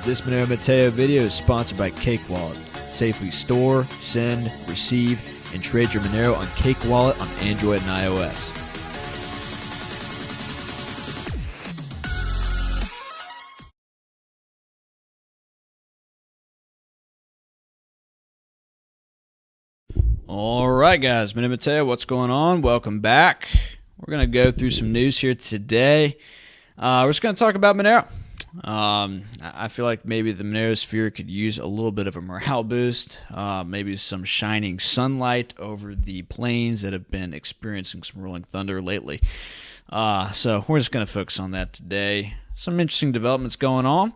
This Monero Matteo video is sponsored by Cake Wallet. Safely store, send, receive, and trade your Monero on Cake Wallet on Android and iOS. Alright guys, Monero Matteo, what's going on? Welcome back. We're going to go through some news here today. We're just going to talk about Monero. I feel like maybe the Monero sphere could use a little bit of a morale boost, maybe some shining sunlight over the plains that have been experiencing some rolling thunder lately. So we're just going to focus on that today. Some interesting developments going on.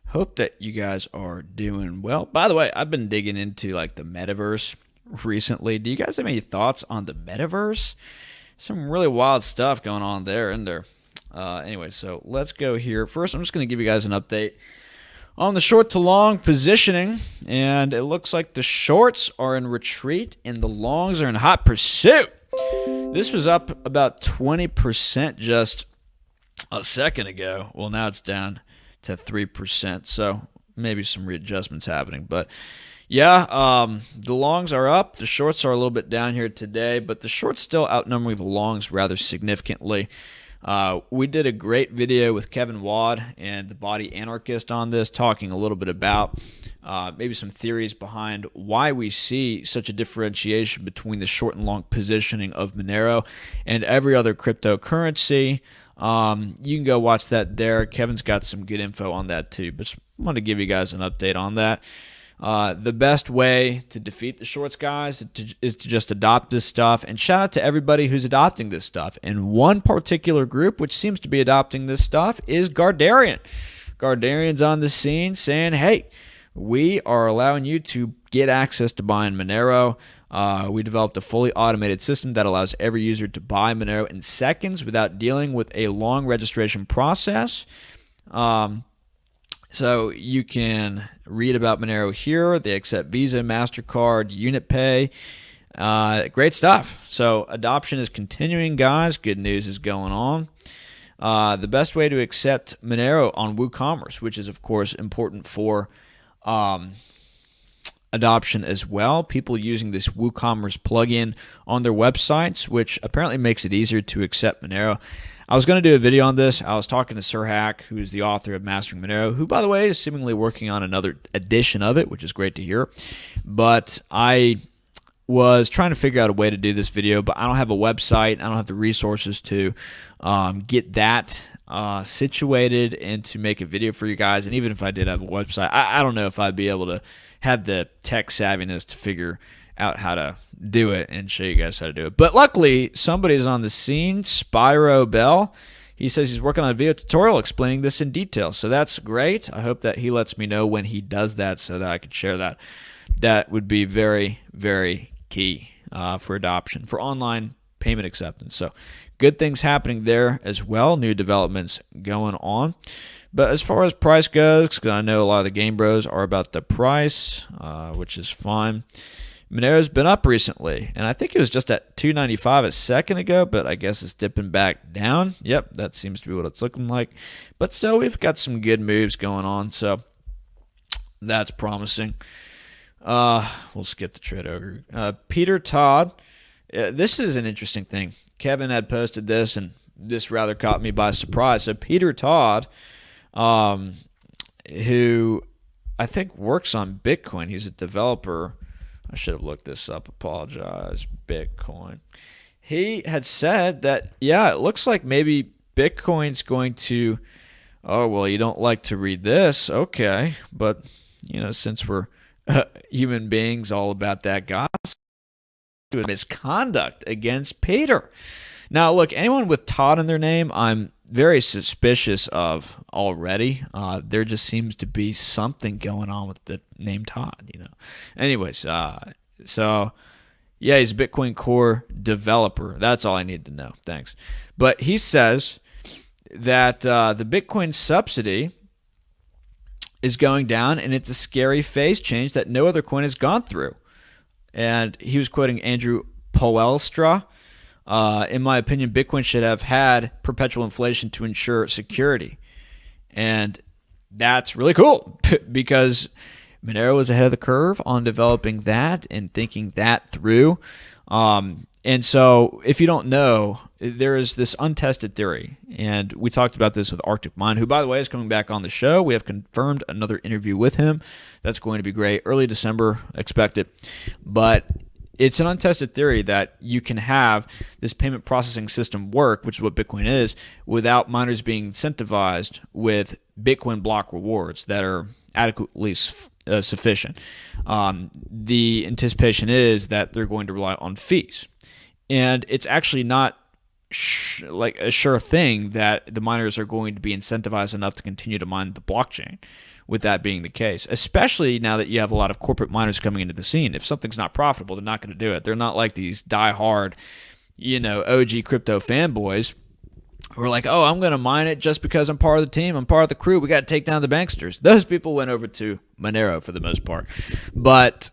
Hope that you guys are doing well. By the way, I've been digging into like the Metaverse recently. Do you guys have any thoughts on the Metaverse? Some really wild stuff going on there, isn't there? Anyway, so let's go here. First, I'm just going to give you guys an update on the short to long positioning, and it looks like the shorts are in retreat and the longs are in hot pursuit. This was up about 20% just a second ago. Well, now it's down to 3%, so maybe some readjustments happening. But yeah, the longs are up. The shorts are a little bit down here today, but the shorts still outnumbering the longs rather significantly. We did a great video with Kevin Wad and the Body Anarchist on this, talking a little bit about maybe some theories behind why we see such a differentiation between the short and long positioning of Monero and every other cryptocurrency. You can go watch that there. Kevin's got some good info on that too, but just wanted to give you guys an update on that. The best way to defeat the shorts, guys, is to just adopt this stuff. And shout out to everybody who's adopting this stuff. And one particular group which seems to be adopting this stuff is Gardarian. Gardarian's on the scene saying, hey, we are allowing you to get access to buying Monero. We developed a fully automated system that allows every user to buy Monero in seconds without dealing with a long registration process. So you can read about Monero here. They accept Visa, MasterCard, UnitPay. Great stuff. So adoption is continuing, guys. Good news is going on. The best way to accept Monero on WooCommerce, which is, of course, important for adoption as well. People using this WooCommerce plugin on their websites, which apparently makes it easier to accept Monero. I was going to do a video on this. I was talking to Sir Hack, who is the author of Mastering Monero, who, by the way, is seemingly working on another edition of it, which is great to hear. But I was trying to figure out a way to do this video, but I don't have a website. I don't have the resources to get that situated and to make a video for you guys. And even if I did have a website, I don't know if I'd be able to have the tech savviness to figure out how to do it and show you guys how to do it. But luckily, somebody's on the scene, Spyro Bell. He says he's working on a video tutorial explaining this in detail. So that's great. I hope that he lets me know when he does that so that I can share that. That would be very, very key for adoption, for online payment acceptance. So good things happening there as well. New developments going on. But as far as price goes, because I know a lot of the game bros are about the price, which is fine. Monero's been up recently, and I think it was just at $2.95 a second ago, but I guess it's dipping back down. Yep, that seems to be what it's looking like. But still, we've got some good moves going on, so that's promising. We'll skip the trade over. Peter Todd, this is an interesting thing. Kevin had posted this, and this rather caught me by surprise. So Peter Todd, who I think works on Bitcoin, he's a developer. I should have looked this up. Apologize. Bitcoin. He had said that, yeah, it looks like maybe Bitcoin's going to, oh, well, you don't like to read this. Okay. But, you know, since we're human beings all about that gossip, misconduct against Peter. Now, look, anyone with Todd in their name, I'm very suspicious of already. There just seems to be something going on with the name Todd, you know. Anyways, so yeah, he's a Bitcoin Core developer. That's all I need to know. Thanks. But he says that the Bitcoin subsidy is going down, and it's a scary phase change that no other coin has gone through. And he was quoting Andrew Poelstra. In my opinion, Bitcoin should have had perpetual inflation to ensure security. And that's really cool because Monero was ahead of the curve on developing that and thinking that through. And so if you don't know, there is this untested theory. And we talked about this with Arctic Mind, who, by the way, is coming back on the show. We have confirmed another interview with him. That's going to be great. Early December, expect it. But it's an untested theory that you can have this payment processing system work, which is what Bitcoin is, without miners being incentivized with Bitcoin block rewards that are adequately sufficient. The anticipation is that they're going to rely on fees. And it's actually not like a sure thing that the miners are going to be incentivized enough to continue to mine the blockchain, with that being the case, especially now that you have a lot of corporate miners coming into the scene. If something's not profitable, they're not going to do it. They're not like these die-hard, OG crypto fanboys who are like, oh, I'm going to mine it just because I'm part of the team, I'm part of the crew, we got to take down the banksters. Those people went over to Monero for the most part. But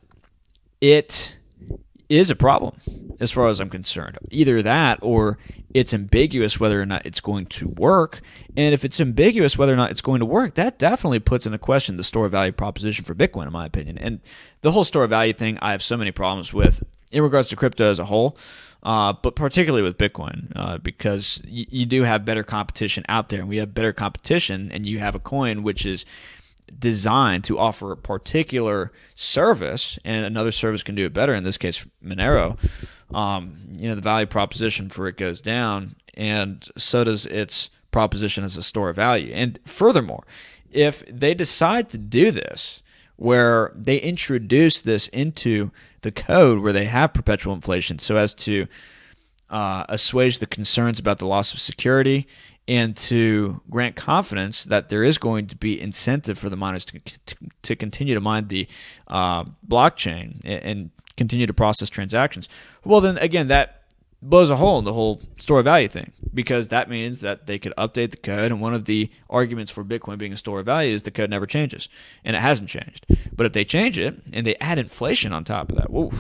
it is a problem as far as I'm concerned. Either that or it's ambiguous whether or not it's going to work. And if it's ambiguous whether or not it's going to work, that definitely puts into question the store value proposition for Bitcoin, in my opinion. And the whole store value thing, I have so many problems with in regards to crypto as a whole, but particularly with Bitcoin, because you do have better competition out there. And we have better competition, and you have a coin which is designed to offer a particular service, and another service can do it better. In this case, Monero, the value proposition for it goes down, and so does its proposition as a store of value. And furthermore, if they decide to do this, where they introduce this into the code where they have perpetual inflation so as to assuage the concerns about the loss of security and to grant confidence that there is going to be incentive for the miners to continue to mine the blockchain and continue to process transactions, well, then again, that blows a hole in the whole store of value thing, because that means that they could update the code, and one of the arguments for Bitcoin being a store of value is the code never changes, and it hasn't changed. But if they change it and they add inflation on top of that, whoa,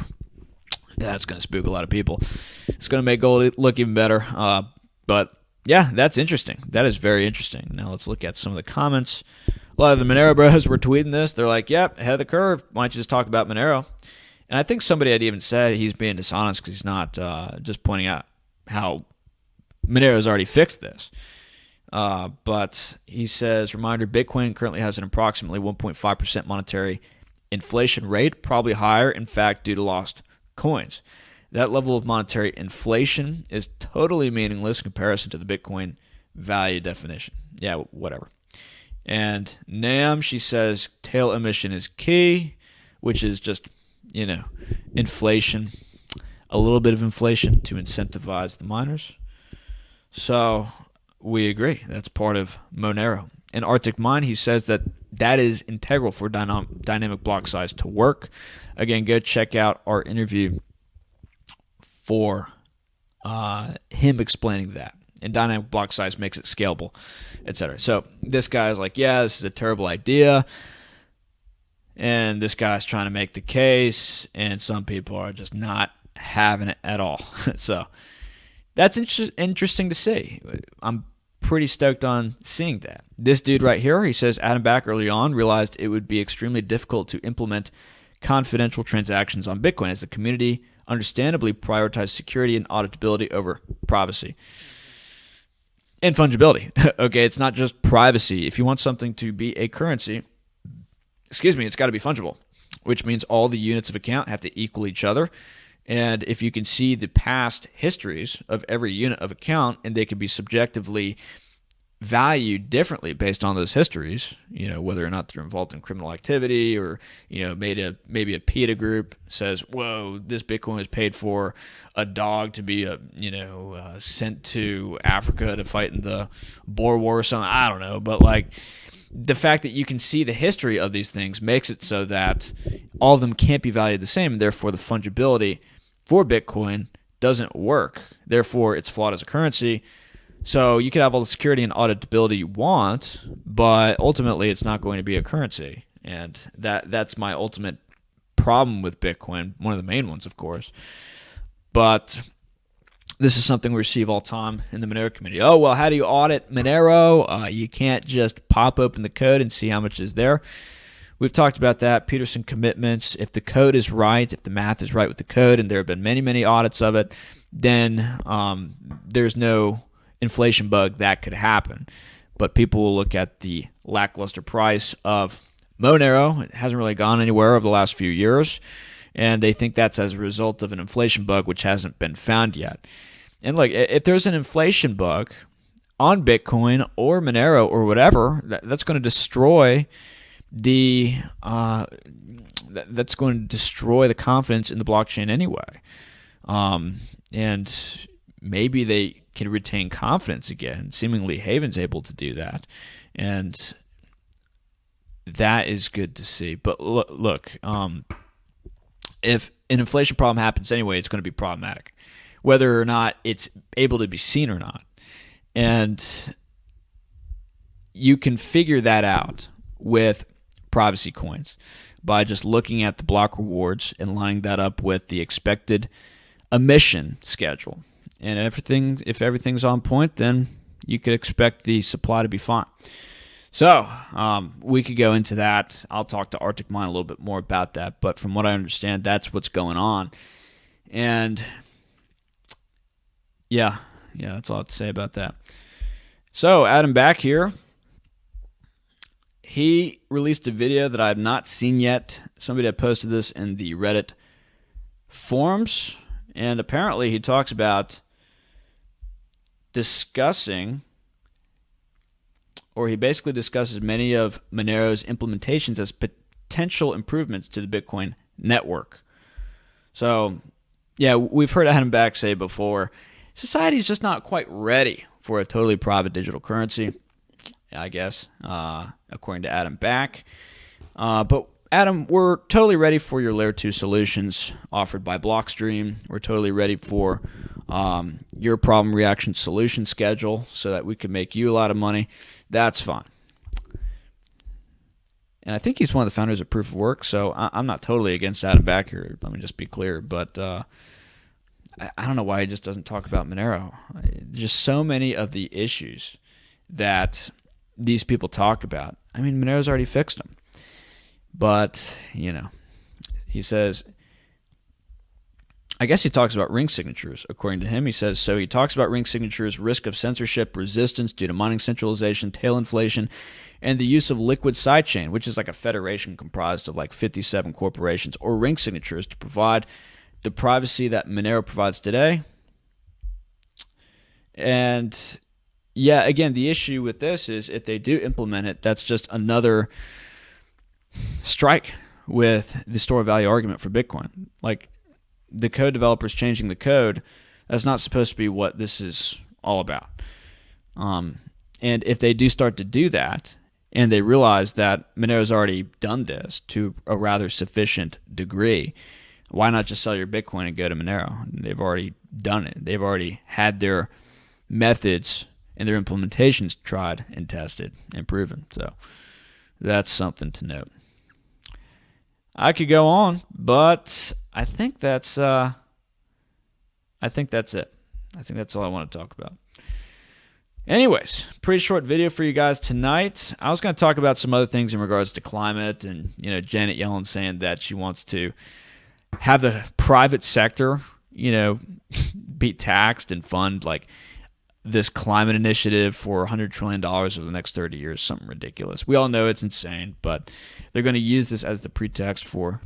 that's going to spook a lot of people. It's going to make gold look even better. But yeah, that's interesting. That is very interesting. Now let's look at some of the comments. A lot of the Monero bros were tweeting this. They're like, yep, ahead of the curve. Why don't you just talk about Monero? And I think somebody had even said he's being dishonest because he's not just pointing out how Monero's already fixed this. But he says, reminder, Bitcoin currently has an approximately 1.5% monetary inflation rate, probably higher, in fact, due to lost coins. That level of monetary inflation is totally meaningless in comparison to the Bitcoin value definition. Yeah, whatever. And Nam, she says, tail emission is key, which is just, inflation, a little bit of inflation to incentivize the miners. So we agree. That's part of Monero. In Arctic Mind, he says that is integral for dynamic block size to work. Again, go check out our interview for him explaining that. And dynamic block size makes it scalable, etc. So this guy's like, yeah, this is a terrible idea. And this guy's trying to make the case, and some people are just not having it at all. So that's interesting to see. I'm pretty stoked on seeing that. This dude right here, he says, Adam back early on realized it would be extremely difficult to implement confidential transactions on Bitcoin as the community understandably prioritized security and auditability over privacy. And fungibility. Okay, it's not just privacy. If you want something to be a currency, it's got to be fungible, which means all the units of account have to equal each other. And if you can see the past histories of every unit of account, and they can be subjectively valued differently based on those histories, whether or not they're involved in criminal activity, or, maybe a PETA group says, whoa, this Bitcoin was paid for a dog to be, sent to Africa to fight in the Boer War or something. I don't know. But the fact that you can see the history of these things makes it so that all of them can't be valued the same, and therefore the fungibility for Bitcoin doesn't work. Therefore, it's flawed as a currency. So you could have all the security and auditability you want, but ultimately it's not going to be a currency. And that's my ultimate problem with Bitcoin, one of the main ones, of course. But This is something we receive all the time in the Monero community. Oh, well, how do you audit Monero? You can't just pop open the code and see how much is there. We've talked about that. Peterson commitments. If the code is right, if the math is right with the code, and there have been many, many audits of it, then there's no inflation bug that could happen. But people will look at the lackluster price of Monero. It hasn't really gone anywhere over the last few years, and they think that's as a result of an inflation bug, which hasn't been found yet. And look, if there's an inflation bug on Bitcoin or Monero or whatever, that's going to destroy the confidence in the blockchain anyway. And maybe they can retain confidence again. Seemingly, Haven's able to do that, and that is good to see. But look, if an inflation problem happens anyway, it's going to be problematic, whether or not it's able to be seen or not. And you can figure that out with privacy coins by just looking at the block rewards and lining that up with the expected emission schedule. And if everything's on point, then you could expect the supply to be fine. So we could go into that. I'll talk to Arctic Mine a little bit more about that. But from what I understand, that's what's going on. And yeah, that's all I have to say about that. So Adam back here. He released a video that I have not seen yet. Somebody had posted this in the Reddit forums. And apparently he talks about discussing, or he basically discusses many of Monero's implementations as potential improvements to the Bitcoin network. So, yeah, we've heard Adam Back say before, society's just not quite ready for a totally private digital currency, I guess, according to Adam Back. But Adam, we're totally ready for your Layer 2 solutions offered by Blockstream. We're totally ready for your problem reaction solution schedule so that we can make you a lot of money. That's fine. And I think he's one of the founders of Proof of Work, so I'm not totally against Adam Back here. Let me just be clear. But I don't know why he just doesn't talk about Monero. Just so many of the issues that these people talk about. I mean, Monero's already fixed them. But, he says, I guess he talks about ring signatures, according to him. He says, so he talks about ring signatures, risk of censorship, resistance due to mining centralization, tail inflation, and the use of liquid sidechain, which is like a federation comprised of like 57 corporations, or ring signatures to provide the privacy that Monero provides today. And yeah, again, the issue with this is if they do implement it, that's just another strike with the store value argument for Bitcoin. Like, the code developers changing the code, that's not supposed to be what this is all about. And if they do start to do that, and they realize that Monero's already done this to a rather sufficient degree, why not just sell your Bitcoin and go to Monero? They've already done it. They've already had their methods and their implementations tried and tested and proven. So that's something to note. I could go on, but I think that's it. I think that's all I want to talk about. Anyways, pretty short video for you guys tonight. I was going to talk about some other things in regards to climate and, Janet Yellen saying that she wants to have the private sector, be taxed and fund like this climate initiative for $100 trillion over the next 30 years, something ridiculous. We all know it's insane, but they're going to use this as the pretext for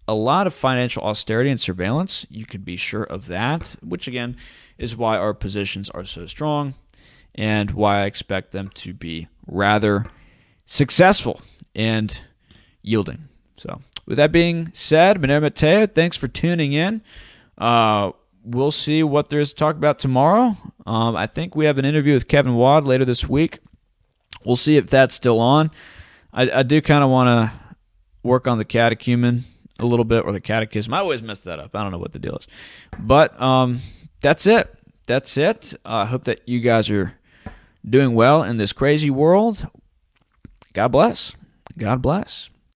a lot of financial austerity and surveillance. You can be sure of that, which again is why our positions are so strong and why I expect them to be rather successful and yielding. So with that being said, Monero Matteo, thanks for tuning in. We'll see what there is to talk about tomorrow. I think we have an interview with Kevin Wad later this week. We'll see if that's still on. I do kind of want to work on the catechumen a little bit, or the catechism. I always mess that up. I don't know what the deal is. But that's it. That's it. I hope that you guys are doing well in this crazy world. God bless. God bless.